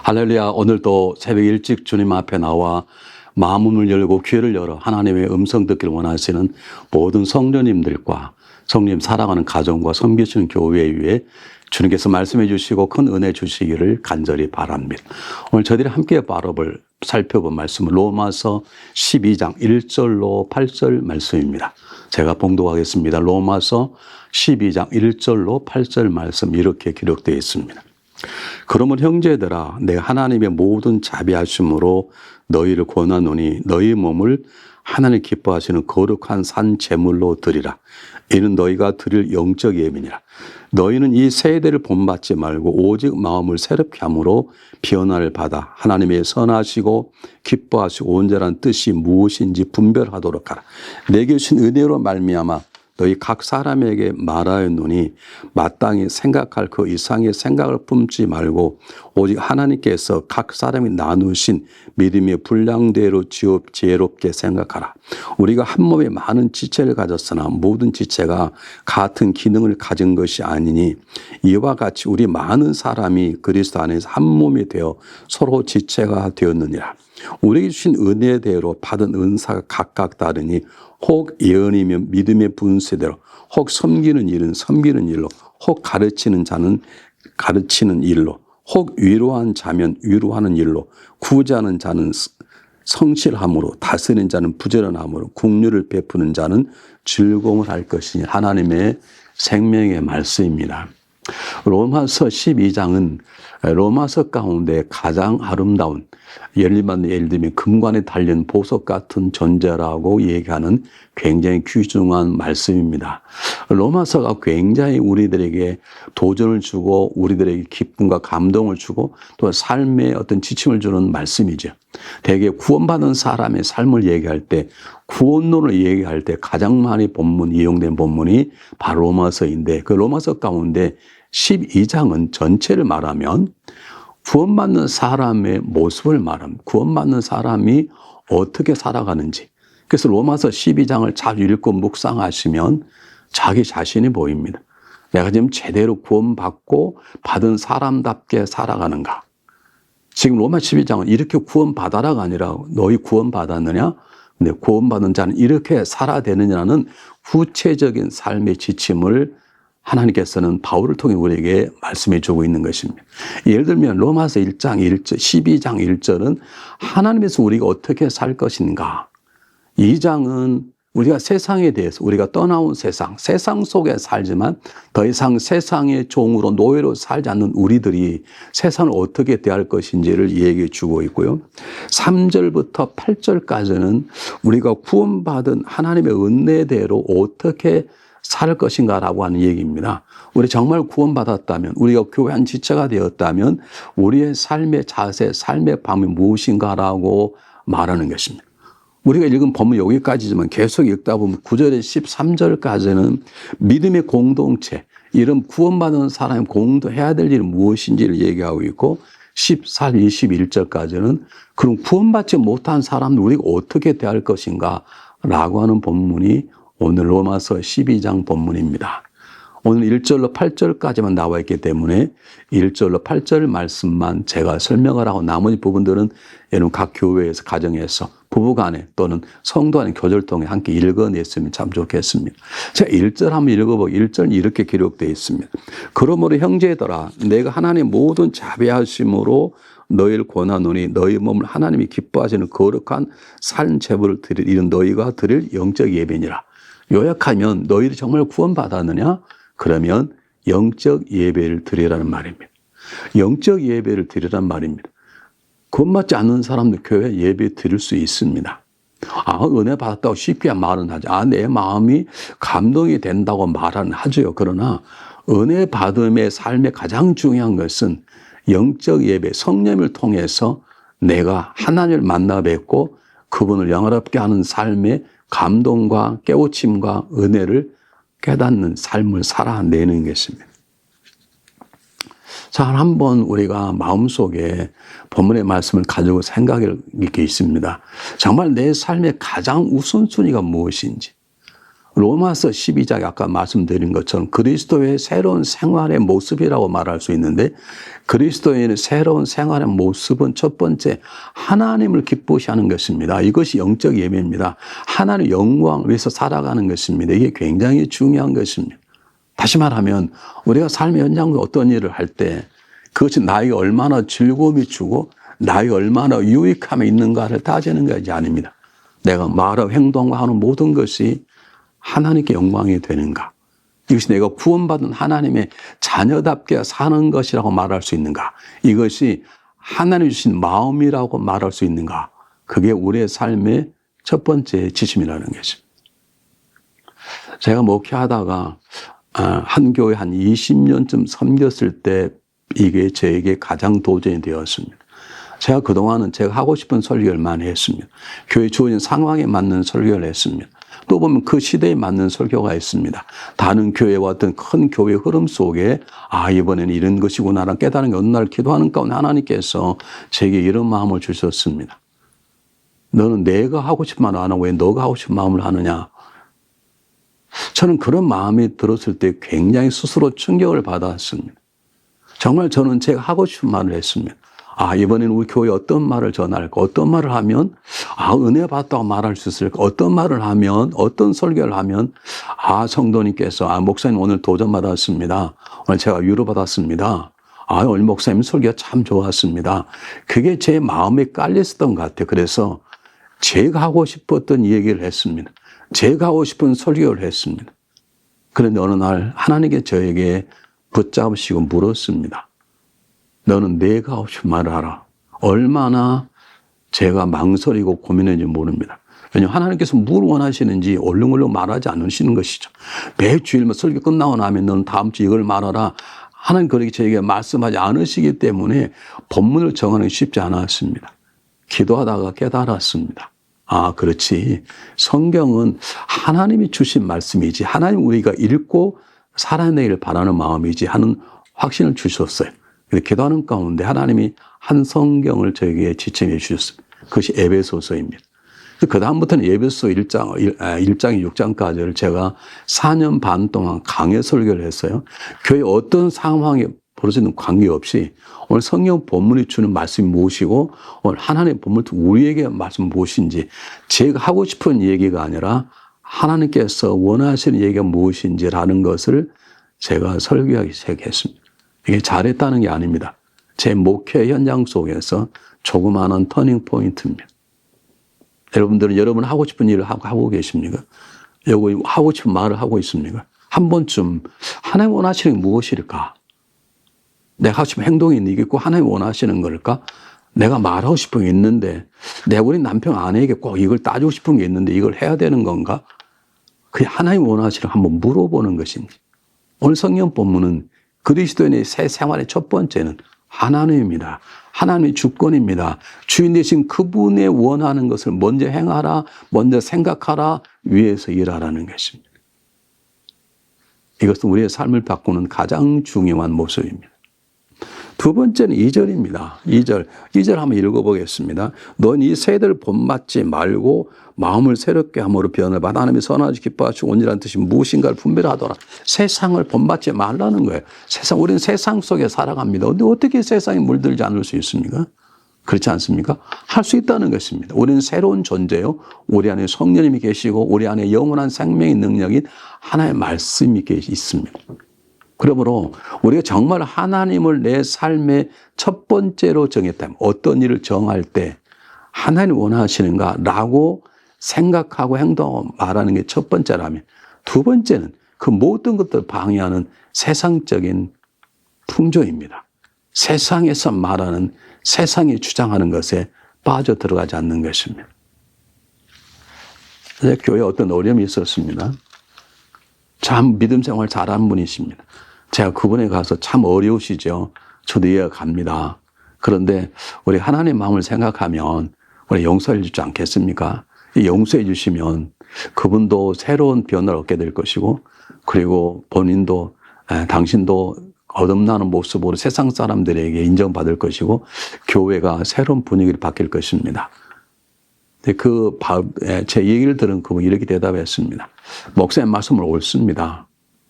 할렐루야. 오늘도 새벽 일찍 주님 앞에 나와 마음문을 열고 귀를 열어 하나님의 음성 듣기를 원하시는 모든 성도님들과 성님 사랑하는 가정과 섬기시는 교회 위에 주님께서 말씀해 주시고 큰 은혜 주시기를 간절히 바랍니다. 오늘 저희들이 함께 살펴볼 말씀은 로마서 12장 1절로 8절 말씀입니다. 제가 봉독하겠습니다. 로마서 12장 1절로 8절 말씀 이렇게 기록되어 있습니다. 그러면 형제들아, 내가 하나님의 모든 자비하심으로 너희를 권하노니 너희 몸을 하나님 기뻐하시는 거룩한 산 제물로 드리라. 이는 너희가 드릴 영적 예민이라. 너희는 이 세대를 본받지 말고 오직 마음을 새롭게 함으로 변화를 받아 하나님의 선하시고 기뻐하시고 온전한 뜻이 무엇인지 분별하도록 하라. 내게 주신 은혜로 말미암아 너희 각 사람에게 말하였노니 마땅히 생각할 그 이상의 생각을 품지 말고 오직 하나님께서 각 사람이 나누신 믿음의 분량대로 지혜롭게 생각하라. 우리가 한 몸에 많은 지체를 가졌으나 모든 지체가 같은 기능을 가진 것이 아니니 이와 같이 우리 많은 사람이 그리스도 안에서 한 몸이 되어 서로 지체가 되었느니라. 우리에게 주신 은혜대로 받은 은사가 각각 다르니 혹 예언이면 믿음의 분수대로, 혹 섬기는 일은 섬기는 일로, 혹 가르치는 자는 가르치는 일로, 혹 위로한 자면 위로하는 일로, 구제하는 자는 성실함으로, 다스리는 자는 부지런함으로, 긍휼을 베푸는 자는 즐거움을 할 것이니 하나님의 생명의 말씀입니다. 로마서 12장은 로마서 가운데 가장 아름다운 예를 들면 금관에 달린 보석 같은 존재라고 얘기하는 굉장히 귀중한 말씀입니다. 로마서가 굉장히 우리들에게 도전을 주고 우리들에게 기쁨과 감동을 주고 또 삶의 어떤 지침을 주는 말씀이죠. 대개 구원받은 사람의 삶을 얘기할 때 구원론을 얘기할 때 가장 많이 이용된 본문이 바로 로마서인데 그 로마서 가운데 12장은 전체를 말하면 구원받는 사람의 모습을 말합니다. 구원받는 사람이 어떻게 살아가는지. 그래서 로마서 12장을 잘 읽고 묵상하시면 자기 자신이 보입니다. 내가 지금 제대로 구원받고 받은 사람답게 살아가는가. 지금 로마 12장은 이렇게 구원받아라가 아니라 너희 구원받았느냐? 근데 구원받은 자는 이렇게 살아야 되느냐는 구체적인 삶의 지침을 하나님께서는 바울을 통해 우리에게 말씀해 주고 있는 것입니다. 예를 들면 로마서 1장 1절, 12장 1절은 하나님에서 우리가 어떻게 살 것인가. 2장은 우리가 세상에 대해서 우리가 떠나온 세상 속에 살지만 더 이상 세상의 종으로 노예로 살지 않는 우리들이 세상을 어떻게 대할 것인지를 얘기해 주고 있고요. 3절부터 8절까지는 우리가 구원받은 하나님의 은혜대로 어떻게 살 것인가라고 하는 얘기입니다. 우리 정말 구원받았다면, 우리가 교회 한 지체가 되었다면 우리의 삶의 자세, 삶의 방법이 무엇인가라고 말하는 것입니다. 우리가 읽은 본문 여기까지지만 계속 읽다 보면 9절에 13절까지는 믿음의 공동체, 이런 구원받은 사람이 공동해야 될 일은 무엇인지를 얘기하고 있고 14, 21절까지는 그럼 구원받지 못한 사람들 우리가 어떻게 대할 것인가 라고 하는 본문이 오늘 로마서 12장 본문입니다. 오늘 1절로 8절까지만 나와 있기 때문에 1절로 8절 말씀만 제가 설명을 하고 나머지 부분들은 여러분 각 교회에서 가정에서 부부간에 또는 성도 안에 교제를 통해 함께 읽어냈으면 참 좋겠습니다. 제가 1절 한번 읽어보고 1절은 이렇게 기록되어 있습니다. 그러므로 형제들아 내가 하나님의 모든 자비하심으로 너희를 권하노니 너희 몸을 하나님이 기뻐하시는 거룩한 산 제물을 드릴 이는 너희가 드릴 영적 예배니라. 요약하면 너희들이 정말 구원받았느냐? 그러면 영적 예배를 드리라는 말입니다. 영적 예배를 드리라는 말입니다. 구원받지 않는 사람들 교회 예배 드릴 수 있습니다. 은혜 받았다고 쉽게 말은 하죠. 내 마음이 감동이 된다고 말은 하죠. 그러나 은혜 받음의 삶의 가장 중요한 것은 영적 예배, 성령을 통해서 내가 하나님을 만나 뵙고 그분을 영화롭게 하는 삶의 감동과 깨우침과 은혜를 깨닫는 삶을 살아내는 것입니다. 자, 한번 우리가 마음속에 본문의 말씀을 가지고 생각할 게 있습니다. 정말 내 삶의 가장 우선순위가 무엇인지. 로마서 12장에 아까 말씀드린 것처럼 그리스도의 새로운 생활의 모습이라고 말할 수 있는데, 그리스도인의 새로운 생활의 모습은 첫 번째 하나님을 기쁘시 하는 것입니다. 이것이 영적 예배입니다. 하나님의 영광을 위해서 살아가는 것입니다. 이게 굉장히 중요한 것입니다. 다시 말하면 우리가 삶의 현장에서 어떤 일을 할 때 그것이 나에게 얼마나 즐거움이 주고 나에게 얼마나 유익함이 있는가를 따지는 것이 아닙니다. 내가 말하고 행동하고 하는 모든 것이 하나님께 영광이 되는가? 이것이 내가 구원받은 하나님의 자녀답게 사는 것이라고 말할 수 있는가? 이것이 하나님 주신 마음이라고 말할 수 있는가? 그게 우리의 삶의 첫 번째 지침이라는 것입니다. 제가 목회하다가 한 교회 한 20년쯤 섬겼을 때 이게 저에게 가장 도전이 되었습니다. 제가 그동안은 제가 하고 싶은 설교를 많이 했습니다. 교회 주어진 상황에 맞는 설교를 했습니다. 또 보면 그 시대에 맞는 설교가 있습니다. 다른 교회와 어떤 큰 교회 흐름 속에 이번에는 이런 것이구나라는 깨달은 게 어느 날 기도하는 가운데 하나님께서 제게 이런 마음을 주셨습니다. 너는 내가 하고 싶은 말을 안 하고 왜 너가 하고 싶은 마음을 하느냐? 저는 그런 마음이 들었을 때 굉장히 스스로 충격을 받았습니다. 정말 저는 제가 하고 싶은 말을 했습니다. 이번에는 우리 교회에 어떤 말을 전할까? 어떤 말을 하면, 은혜 받았다고 말할 수 있을까? 어떤 말을 하면, 어떤 설교를 하면, 성도님께서, 목사님 오늘 도전 받았습니다. 오늘 제가 위로받았습니다. 오늘 목사님 설교가 참 좋았습니다. 그게 제 마음에 깔렸었던 것 같아요. 그래서 제가 하고 싶었던 얘기를 했습니다. 제가 하고 싶은 설교를 했습니다. 그런데 어느 날 하나님께 저에게 붙잡으시고 물었습니다. 너는 내가 하고 싶은 말을 하라. 얼마나 제가 망설이고 고민했는지 모릅니다. 왜냐하면 하나님께서 뭘 원하시는지 얼렁얼렁 말하지 않으시는 것이죠. 매주일 설교 끝나고 나면 너는 다음 주 이걸 말하라. 하나님 그렇게 저에게 말씀하지 않으시기 때문에 본문을 정하는 게 쉽지 않았습니다. 기도하다가 깨달았습니다. 그렇지. 성경은 하나님이 주신 말씀이지 하나님 우리가 읽고 살아내기를 바라는 마음이지 하는 확신을 주셨어요. 기도하는 가운데 하나님이 한 성경을 저에게 지침해 주셨습니다. 그것이 에베소서입니다. 그 다음부터는 에베소 1장, 6장까지를 제가 4년 반 동안 강해 설교를 했어요. 교회 어떤 상황에 벌어지는 관계없이 오늘 성경 본문이 주는 말씀이 무엇이고 오늘 하나님의 본문을 우리에게 말씀 무엇인지 제가 하고 싶은 얘기가 아니라 하나님께서 원하시는 얘기가 무엇인지라는 것을 제가 설교하기 시작했습니다. 이게 잘했다는 게 아닙니다. 제 목회 현장 속에서 조그마한 터닝 포인트입니다. 여러분들은 여러분 하고 싶은 일을 하고 계십니까? 여기 하고 싶은 말을 하고 있습니까? 한 번쯤 하나님 원하시는 게 무엇일까? 내가 하고 싶은 행동이 있고 하나님 원하시는 걸까? 내가 말하고 싶은 게 있는데 내가 우리 남편 아내에게 꼭 이걸 따주고 싶은 게 있는데 이걸 해야 되는 건가? 그게 하나님 원하시는 거 한번 물어보는 것인지. 오늘 성경 본문은 그리스도인의 새 생활의 첫 번째는 하나님입니다. 하나님의 주권입니다. 주인 되신 그분의 원하는 것을 먼저 행하라, 먼저 생각하라, 위해서 일하라는 것입니다. 이것은 우리의 삶을 바꾸는 가장 중요한 모습입니다. 두 번째는 2절입니다. 2절 한번 읽어보겠습니다. 넌 이 세대를 본받지 말고 마음을 새롭게 함으로 변을 받아 하나님이 선하시고 기뻐하시고 온전한 뜻이 무엇인가를 분별하더라. 세상을 본받지 말라는 거예요. 우리는 세상 속에 살아갑니다. 근데 어떻게 세상에 물들지 않을 수 있습니까? 그렇지 않습니까? 할 수 있다는 것입니다. 우리는 새로운 존재요. 우리 안에 성령님이 계시고 우리 안에 영원한 생명의 능력인 하나의 말씀이 있습니다. 그러므로 우리가 정말 하나님을 내 삶의 첫 번째로 정했다면 어떤 일을 정할 때 하나님 원하시는가라고 생각하고 행동하고 말하는 게 첫 번째라면 두 번째는 그 모든 것들을 방해하는 세상적인 풍조입니다. 세상에서 말하는 세상이 주장하는 것에 빠져 들어가지 않는 것입니다. 교회에 어떤 어려움이 있었습니다. 참 믿음 생활 잘하는 분이십니다. 제가 그분에 가서 참 어려우시죠. 저도 이해가 갑니다. 그런데 우리 하나님의 마음을 생각하면 우리 용서해 주지 않겠습니까? 용서해 주시면 그분도 새로운 변화를 얻게 될 것이고 그리고 본인도 당신도 거듭나는 모습으로 세상 사람들에게 인정받을 것이고 교회가 새로운 분위기를 바뀔 것입니다. 제 얘기를 들은 그분이 이렇게 대답했습니다. 목사님 말씀은 옳습니다.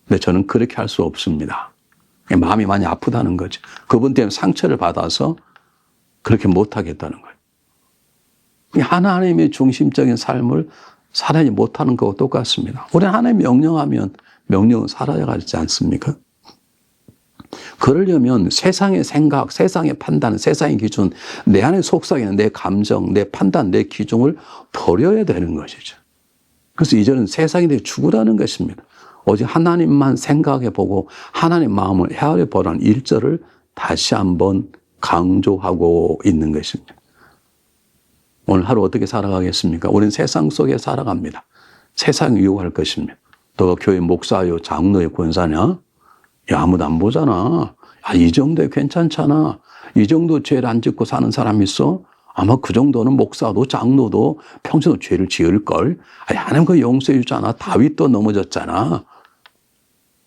근데 저는 그렇게 할 수 없습니다. 마음이 많이 아프다는 거죠. 그분 때문에 상처를 받아서 그렇게 못하겠다는 거예요. 하나님의 중심적인 삶을 살아야지 못하는 거와 똑같습니다. 우리는 하나님이 명령하면 명령은 살아야지 않습니까? 그러려면 세상의 생각, 세상의 판단, 세상의 기준, 내 안에 속삭이는 내 감정, 내 판단, 내 기준을 버려야 되는 것이죠. 그래서 이제는 세상에 대해 죽으라는 것입니다. 오직 하나님만 생각해보고 하나님 마음을 헤아려 보라는 일절을 다시 한번 강조하고 있는 것입니다. 오늘 하루 어떻게 살아가겠습니까? 우리는 세상 속에 살아갑니다. 세상이 유혹할 것입니다. 너 교회 목사요, 장로의 권사냐? 야, 아무도 안 보잖아. 야, 이 정도에 괜찮잖아. 이 정도 죄를 안 짓고 사는 사람 있어? 아마 그 정도는 목사도 장로도 평소에 죄를 지을걸. 아니, 하나님 그 용서해 주잖아. 다윗도 넘어졌잖아.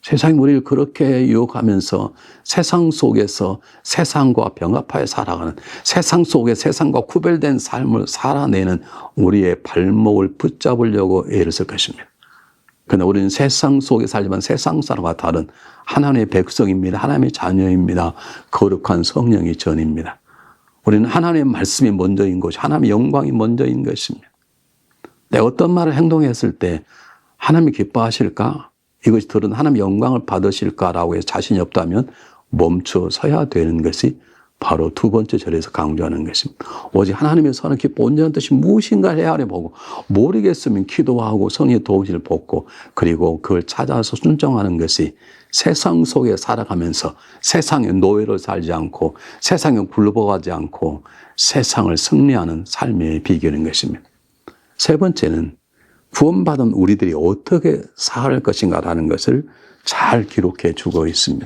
세상이 우리를 그렇게 유혹하면서 세상 속에서 세상과 병합하여 살아가는, 세상 속에 세상과 구별된 삶을 살아내는 우리의 발목을 붙잡으려고 애를 쓸 것입니다. 그러나 우리는 세상 속에 살지만 세상 사람과 다른 하나님의 백성입니다. 하나님의 자녀입니다. 거룩한 성령의 전입니다. 우리는 하나님의 말씀이 먼저인 것이, 하나님의 영광이 먼저인 것입니다. 내가 어떤 말을 행동했을 때 하나님이 기뻐하실까? 이것이 들은 하나님의 영광을 받으실까라고 해서 자신이 없다면 멈춰 서야 되는 것이 바로 두 번째 절에서 강조하는 것입니다. 오직 하나님의 선한 기뻐 온전한 뜻이 무엇인가를 헤아려보고 모르겠으면 기도하고 성령의 도우시를 받고 그리고 그걸 찾아서 순종하는 것이 세상 속에 살아가면서 세상의 노예로 살지 않고 세상에 굴러가지 않고 세상을 승리하는 삶의 비결인 것입니다. 세 번째는 구원받은 우리들이 어떻게 살 것인가라는 것을 잘 기록해 주고 있습니다.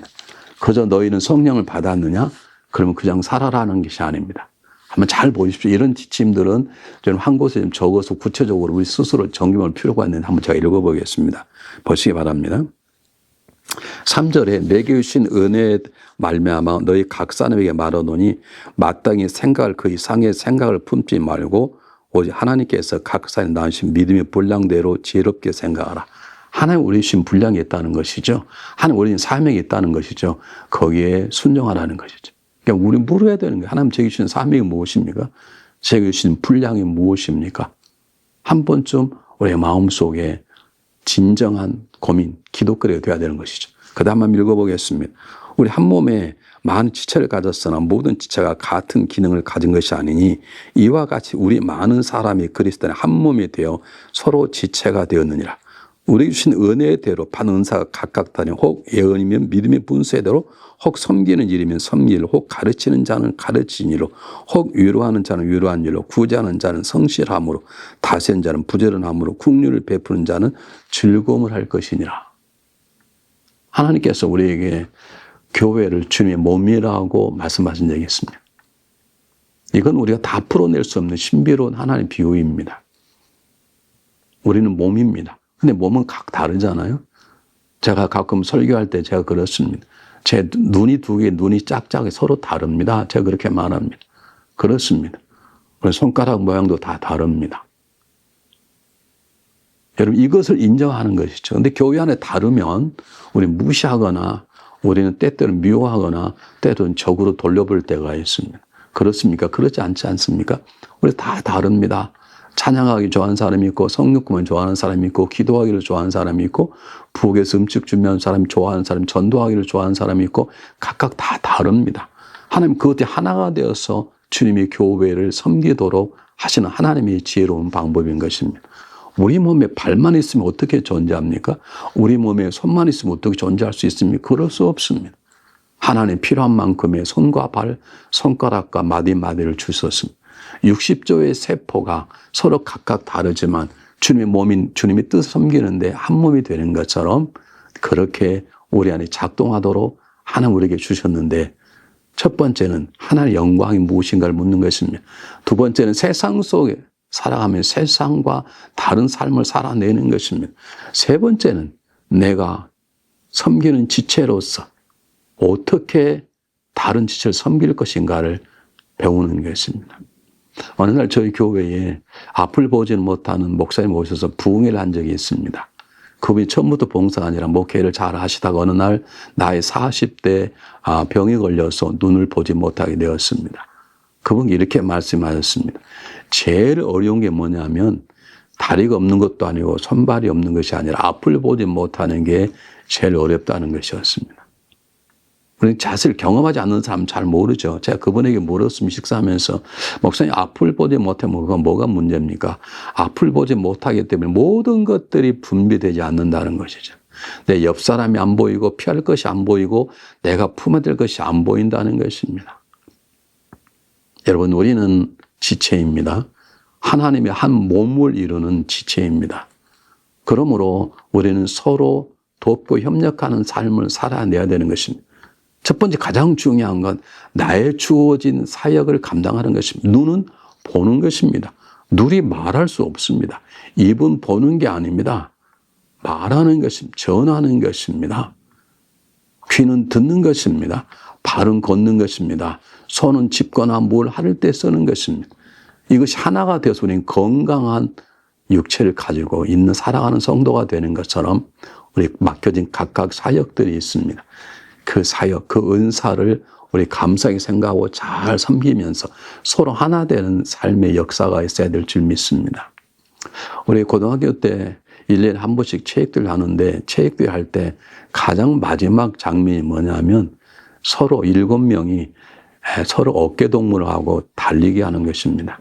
그저 너희는 성령을 받았느냐? 그러면 그냥 살아라는 것이 아닙니다. 한번 잘 보십시오. 이런 지침들은 저는 한 곳에 좀 적어서 구체적으로 우리 스스로 정립할 필요가 있는데 한번 제가 읽어보겠습니다. 보시기 바랍니다. 3절에 내게 주신 은혜에 말미암아 너희 각 사람에게 말하노니 마땅히 생각을 그 이상의 생각을 품지 말고 오직 하나님께서 각 사람에 낳으신 믿음의 분량대로 지혜롭게 생각하라. 하나님 우리 주신 분량이 있다는 것이죠. 하나님 우리 사명이 있다는 것이죠. 거기에 순종하라는 것이죠. 그러니까 우리 물어야 되는 거예요. 하나님 제게 주신 사명이 무엇입니까? 제게 주신 분량이 무엇입니까? 한 번쯤 우리의 마음속에 진정한 고민, 기도거리가 되어야 되는 것이죠. 그 다음 한번 읽어보겠습니다. 우리 한 몸에 많은 지체를 가졌으나 모든 지체가 같은 기능을 가진 것이 아니니 이와 같이 우리 많은 사람이 그리스도 안에 한 몸이 되어 서로 지체가 되었느니라. 우리 주신 은혜대로 받은 은사가 각각 다르니 혹 예언이면 믿음의 분수대로 혹 섬기는 일이면 섬길 혹 가르치는 자는 가르치는 일로 혹 위로하는 자는 위로한 일로 구제하는 자는 성실함으로 다스리는 자는 부지런함으로 긍휼을 베푸는 자는 즐거움을 할 것이니라. 하나님께서 우리에게 교회를 주님의 몸이라고 말씀하신 적이 있습니다. 이건 우리가 다 풀어낼 수 없는 신비로운 하나님의 비유입니다. 우리는 몸입니다. 근데 몸은 각 다르잖아요. 제가 가끔 설교할 때 제가 그렇습니다. 제 눈이 두 개, 눈이 짝짝이 서로 다릅니다. 제가 그렇게 말합니다. 그렇습니다. 우리 손가락 모양도 다 다릅니다. 여러분 이것을 인정하는 것이죠. 근데 교회 안에 다르면 우리 무시하거나 우리는 때때로 미워하거나 때로는 적으로 돌려볼 때가 있습니다. 그렇습니까? 그렇지 않지 않습니까? 우리 다 다릅니다. 찬양하기 좋아하는 사람이 있고 성육금을 좋아하는 사람이 있고 기도하기를 좋아하는 사람이 있고 부엌에서 음식 준비하는 사람이 좋아하는 사람이 전도하기를 좋아하는 사람이 있고 각각 다 다릅니다. 하나님 그것이 하나가 되어서 주님의 교회를 섬기도록 하시는 하나님의 지혜로운 방법인 것입니다. 우리 몸에 발만 있으면 어떻게 존재합니까? 우리 몸에 손만 있으면 어떻게 존재할 수 있습니까? 그럴 수 없습니다. 하나님 필요한 만큼의 손과 발, 손가락과 마디마디를 주셨습니다. 60조의 세포가 서로 각각 다르지만 주님의 몸인 주님의 뜻을 섬기는데 한 몸이 되는 것처럼 그렇게 우리 안에 작동하도록 하나님 우리에게 주셨는데 첫 번째는 하나님의 영광이 무엇인가를 묻는 것입니다. 두 번째는 세상 속에 살아가며 세상과 다른 삶을 살아내는 것입니다. 세 번째는 내가 섬기는 지체로서 어떻게 다른 지체를 섬길 것인가를 배우는 것입니다. 어느 날 저희 교회에 앞을 보지는 못하는 목사님 오셔서 부흥회를 한 적이 있습니다. 그분이 처음부터 봉사가 아니라 목회를 잘 하시다가 어느 날 나이 40대 병이 걸려서 눈을 보지 못하게 되었습니다. 그분이 이렇게 말씀하셨습니다. 제일 어려운 게 뭐냐면 다리가 없는 것도 아니고 손발이 없는 것이 아니라 앞을 보지 못하는 게 제일 어렵다는 것이었습니다. 우리 자세를 경험하지 않는 사람은 잘 모르죠. 제가 그분에게 물었으면 식사하면서 목사님 앞을 보지 못하면 그건 뭐가 문제입니까? 앞을 보지 못하기 때문에 모든 것들이 분비되지 않는다는 것이죠. 내 옆 사람이 안 보이고 피할 것이 안 보이고 내가 품어야 될 것이 안 보인다는 것입니다. 여러분 우리는 지체입니다. 하나님의 한 몸을 이루는 지체입니다. 그러므로 우리는 서로 돕고 협력하는 삶을 살아내야 되는 것입니다. 첫 번째 가장 중요한 건 나의 주어진 사역을 감당하는 것입니다. 눈은 보는 것입니다. 눈이 말할 수 없습니다. 입은 보는 게 아닙니다. 말하는 것입니다. 전하는 것입니다. 귀는 듣는 것입니다. 발은 걷는 것입니다. 손은 짚거나 뭘 할 때 쓰는 것입니다. 이것이 하나가 되어서 우리는 건강한 육체를 가지고 있는 살아가는 성도가 되는 것처럼 우리 맡겨진 각각 사역들이 있습니다. 그 사역, 그 은사를 우리 감사하게 생각하고 잘 섬기면서 서로 하나 되는 삶의 역사가 있어야 될 줄 믿습니다. 우리 고등학교 때 1년에 한 번씩 체육대회를 하는데 체육대회 할 때 가장 마지막 장면이 뭐냐면 서로 7명이 서로 어깨동무를 하고 달리기 하는 것입니다.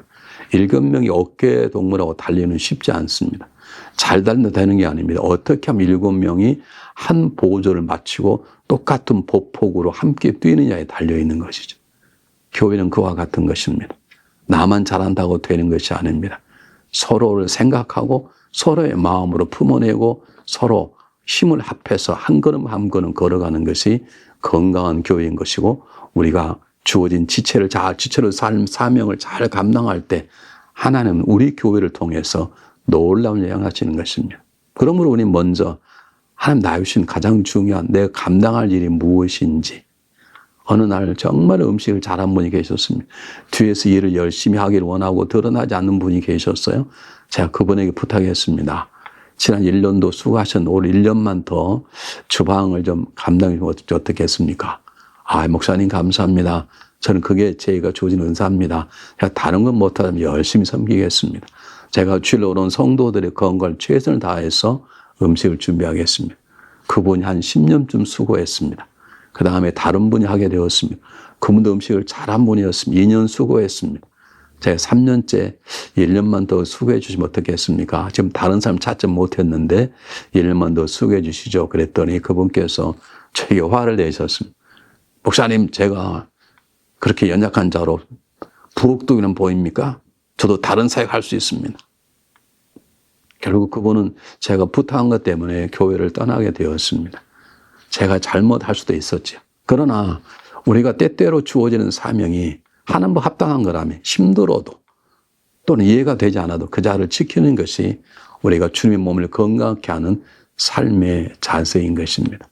7명이 어깨동무하고 달리는 쉽지 않습니다. 잘 달린다 되는 게 아닙니다. 어떻게 하면 7명이 한 보조를 마치고 똑같은 보폭으로 함께 뛰느냐에 달려있는 것이죠. 교회는 그와 같은 것입니다. 나만 잘한다고 되는 것이 아닙니다. 서로를 생각하고 서로의 마음으로 품어내고 서로 힘을 합해서 한 걸음 한 걸음 걸어가는 것이 건강한 교회인 것이고 우리가 주어진 지체를 사명을 잘 감당할 때 하나님은 우리 교회를 통해서 놀라운 일을 행하시는 것입니다. 그러므로 우리는 먼저 하나님 나의 주신 가장 중요한 내가 감당할 일이 무엇인지 어느 날 정말 음식을 잘한 분이 계셨습니다. 뒤에서 일을 열심히 하기를 원하고 드러나지 않는 분이 계셨어요. 제가 그분에게 부탁했습니다. 지난 1년도 수고하신 올 1년만 더 주방을 좀 감당해 어떻게 했습니까? 목사님 감사합니다. 저는 그게 제가 주어진 은사입니다. 제가 다른 건 못하면 열심히 섬기겠습니다. 제가 주일로 오는 성도들의 건강을 최선을 다해서 음식을 준비하겠습니다. 그분이 한 10년쯤 수고했습니다. 그 다음에 다른 분이 하게 되었습니다. 그분도 음식을 잘한 분이었습니다. 2년 수고했습니다. 제가 3년째 1년만 더 수고해 주시면 어떻겠습니까? 지금 다른 사람 찾지 못했는데 1년만 더 수고해 주시죠. 그랬더니 그분께서 저에게 화를 내셨습니다. 목사님, 제가 그렇게 연약한 자로 부록둥이는 보입니까? 저도 다른 사역 할 수 있습니다. 결국 그분은 제가 부탁한 것 때문에 교회를 떠나게 되었습니다. 제가 잘못할 수도 있었죠. 그러나 우리가 때때로 주어지는 사명이 하나님과 합당한 거라면 힘들어도 또는 이해가 되지 않아도 그 자를 지키는 것이 우리가 주님의 몸을 건강하게 하는 삶의 자세인 것입니다.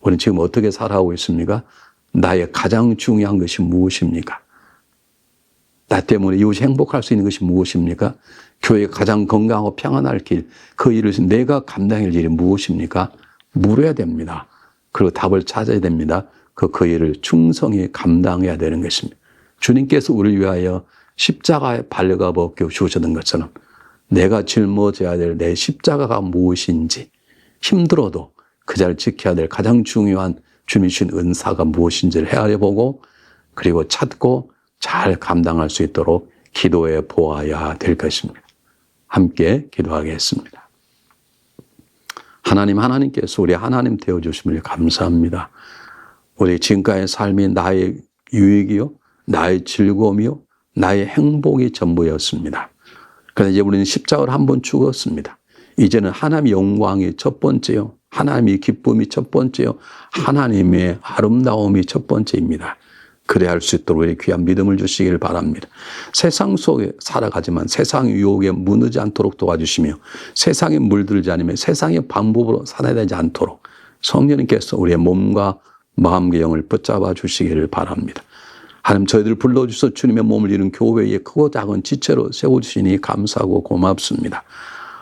우리는 지금 어떻게 살아가고 있습니까? 나의 가장 중요한 것이 무엇입니까? 나 때문에 이웃이 행복할 수 있는 것이 무엇입니까? 교회가 가장 건강하고 평안할 길, 그 일을 내가 감당할 일이 무엇입니까? 물어야 됩니다. 그리고 답을 찾아야 됩니다. 그 일을 충성히 감당해야 되는 것입니다. 주님께서 우리를 위하여 십자가에 발려가 벗겨 주셨던 것처럼 내가 짊어져야 될 내 십자가가 무엇인지 힘들어도 그 자를 지켜야 될 가장 중요한 주님이 주신 은사가 무엇인지를 헤아려보고 그리고 찾고 잘 감당할 수 있도록 기도해 보아야 될 것입니다. 함께 기도하겠습니다. 하나님께서 우리 하나님 되어주심을 감사합니다. 우리 지금까지의 삶이 나의 유익이요, 나의 즐거움이요, 나의 행복이 전부였습니다. 그런데 이제 우리는 십자가를 한번 죽었습니다. 이제는 하나님의 영광이 첫 번째요, 하나님의 기쁨이 첫 번째요, 하나님의 아름다움이 첫 번째입니다. 그래야 할 수 있도록 우리 귀한 믿음을 주시기를 바랍니다. 세상 속에 살아가지만 세상의 유혹에 무너지지 않도록 도와주시며 세상에 물들지 않으며 세상의 방법으로 살아야 되지 않도록 성령님께서 우리의 몸과 마음과 영을 붙잡아 주시기를 바랍니다. 하나님 저희들 불러주셔서 주님의 몸을 이룬 교회에 크고 작은 지체로 세워주시니 감사하고 고맙습니다.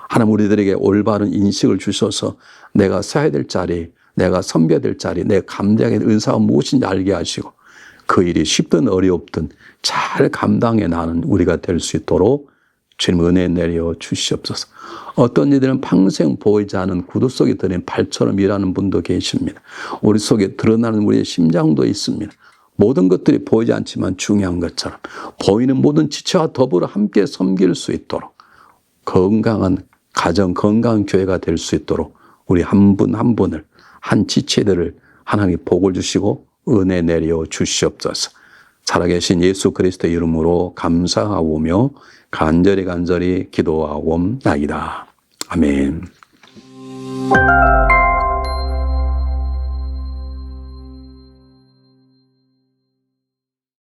하나님 우리들에게 올바른 인식을 주셔서 내가 서야 될 자리, 내가 섬겨야 될 자리, 내 감당의 은사가 무엇인지 알게 하시고 그 일이 쉽든 어렵든 잘 감당해 나가는 우리가 될 수 있도록 주님 은혜 내려 주시옵소서. 어떤 이들은 평생 보이지 않은 구두 속에 들인 발처럼 일하는 분도 계십니다. 우리 속에 드러나는 우리의 심장도 있습니다. 모든 것들이 보이지 않지만 중요한 것처럼 보이는 모든 지체와 더불어 함께 섬길 수 있도록 건강한 가정, 건강한 교회가 될 수 있도록 우리 한 분 한 분을, 한 지체들을 하나님이 복을 주시고 은혜 내려 주시옵소서. 살아계신 예수 그리스도의 이름으로 감사하오며 간절히 기도하옵나이다. 아멘.